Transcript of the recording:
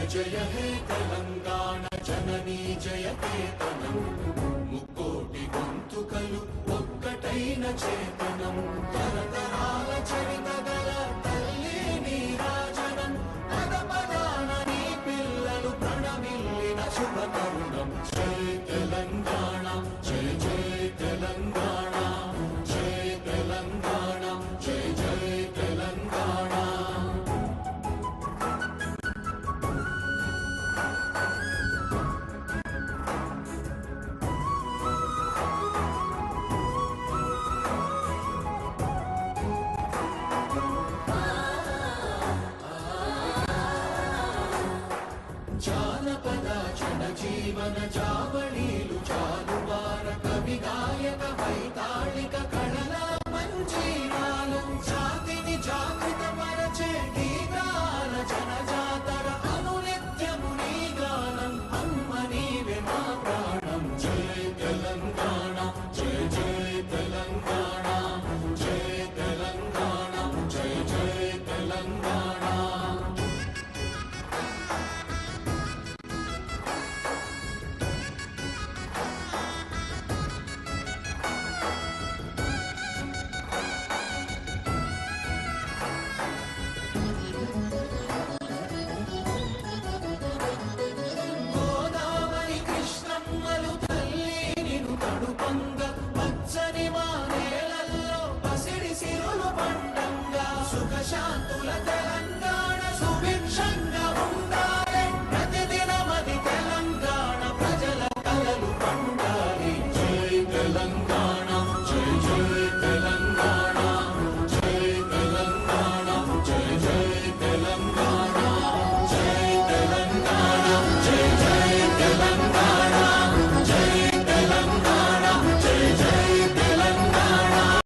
जय हे तेलंगाण जननी जयकेतनं मुक्कोटि गोंतुकलु ఒక్కటైన చేతనం తరతరాల చరితగల తల్లి నీరాజనం పద పదాన నీ పిల్లలు ప్రణమిల్లిన శుభ తరుణం జై తెలంగాణ జయ జయ తెలంగాణ జయ తెలంగాణ జయ జయ తెలంగాణ జీవన జావళీలు జాలువార కవి గాయక వైతాళిక కళల మంజీరాలు జాతిని జాగృత పరచే గీతాల జనజాతర అనునిత్యము నీ గానం అమ్మ నీవే మా ప్రాణం జయ తెలంగాణ జయ జయ తెలంగాణ జయ తెలంగాణ జయ జయ తెలంగాణ శాంతుల